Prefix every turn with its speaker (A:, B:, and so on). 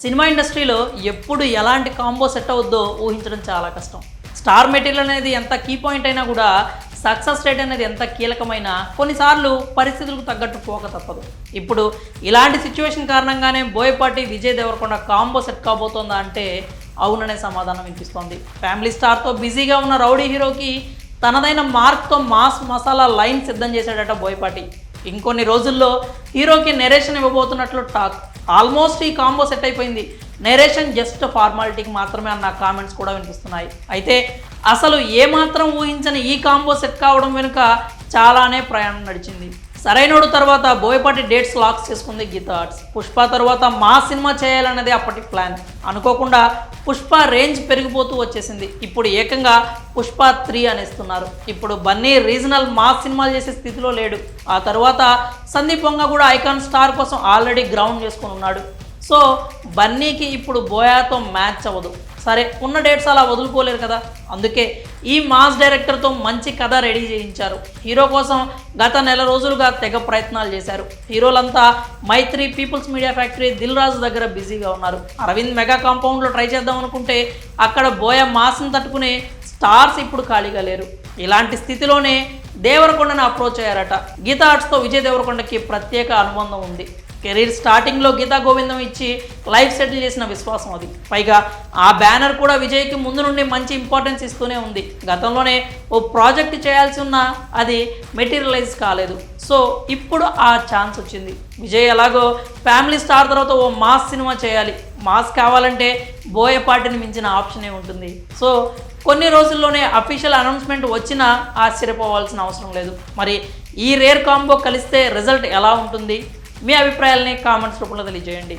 A: Cinema ఇండస్ట్రీలో ఎప్పుడు ఎలాంటి కాంబో సెట్ అవుద్దో ఊహించడం చాలా కష్టం. స్టార్ మెటీరియల్ అనేది ఎంత కీ పాయింట్ అయినా కూడా సక్సెస్ రేట్ అనేది ఎంత కీలకమైన కొన్నిసార్లు పరిస్థితులకు తగ్గట్టు పోక తప్పదు. ఇప్పుడు ఇలాంటి సిచ్యువేషన్ కారణంగానే బోయపాటి విజయ్ దేవరకొండ కాంబో సెట్ కాబోతోందా అంటే అవుననే సమాధానం వినిపిస్తోంది. ఫ్యామిలీ స్టార్తో బిజీగా ఉన్న రౌడీ హీరోకి తనదైన మార్క్తో మాస్ మసాలా లైన్ సిద్ధం చేశాడట బోయపాటి. ఇంకొన్ని రోజుల్లో హీరోకి నెరేషన్ ఇవ్వబోతున్నట్లు టాక్. ఆల్మోస్ట్ ఈ కాంబో సెట్ అయిపోయింది. నెరేషన్ జస్ట్ ఫార్మాలిటీకి మాత్రమే అన్న కామెంట్స్ కూడా వినిపిస్తున్నాయి. అయితే అసలు ఏమాత్రం ఊహించని ఈ కాంబో సెట్ కావడం వెనుక చాలానే ప్రయాణం నడిచింది. సరైనోడు తర్వాత బోయపాటి డేట్స్ లాక్స్ చేసుకుంది గీతా ఆర్ట్స్. పుష్ప తర్వాత మా సినిమా చేయాలన్నది అప్పటి ప్లాన్. అనుకోకుండా పుష్ప రేంజ్ పెరిగిపోతూ వచ్చేసింది. ఇప్పుడు ఏకంగా పుష్ప 3 అనేస్తున్నారు. ఇప్పుడు బన్నీ రీజనల్ మాస్ సినిమాలు చేసే స్థితిలో లేడు. ఆ తర్వాత సందీప్ వంగ కూడా ఐకాన్ స్టార్ కోసం ఆల్రెడీ గ్రౌండ్ చేసుకుని ఉన్నాడు. సో బన్నీకి ఇప్పుడు బోయాతో మ్యాచ్ అవ్వదు. సరే, ఉన్న డేట్స్ అలా వదులుకోలేరు కదా. అందుకే ఈ మాస్ డైరెక్టర్తో మంచి కథ రెడీ చేయించారు. హీరో కోసం గత నెల రోజులుగా తెగ ప్రయత్నాలు చేశారు. హీరోలంతా మైత్రి, peoples media factory, Dil Raju దగ్గర బిజీగా ఉన్నారు. అరవింద్ మెగా కాంపౌండ్లో ట్రై చేద్దాం అనుకుంటే అక్కడ బోయ మాస్ని తట్టుకునే స్టార్స్ ఇప్పుడు ఖాళీగా లేరు. ఇలాంటి స్థితిలోనే దేవరకొండను అప్రోచ్ అయ్యారట. గీతా ఆర్ట్స్తో విజయ్ దేవరకొండకి ప్రత్యేక అనుబంధం ఉంది. కెరీర్ స్టార్టింగ్లో గీతా గోవిందం ఇచ్చి లైఫ్ సెటిల్ చేసిన విశ్వాసం అది. పైగా ఆ బ్యానర్ కూడా విజయ్కి ముందు నుండి మంచి ఇంపార్టెన్స్ ఇస్తూనే ఉంది. గతంలోనే ఓ ప్రాజెక్ట్ చేయాల్సి ఉన్నా అది మెటీరియలైజ్ కాలేదు. సో ఇప్పుడు ఆ ఛాన్స్ వచ్చింది. విజయ్ ఎలాగో ఫ్యామిలీ స్టార్ తర్వాత ఓ మాస్ సినిమా చేయాలి. మాస్ కావాలంటే బోయపాటిని మించిన ఆప్షనే ఉంటుంది. సో కొన్ని రోజుల్లోనే అఫీషియల్ అనౌన్స్మెంట్ వచ్చినా ఆశ్చర్యపోవాల్సిన అవసరం లేదు. మరి ఈ రేర్ కాంబో కలిస్తే రిజల్ట్ ఎలా ఉంటుంది? మీ అభిప్రాయాలని కామెంట్స్ రూపంలో తెలియజేయండి.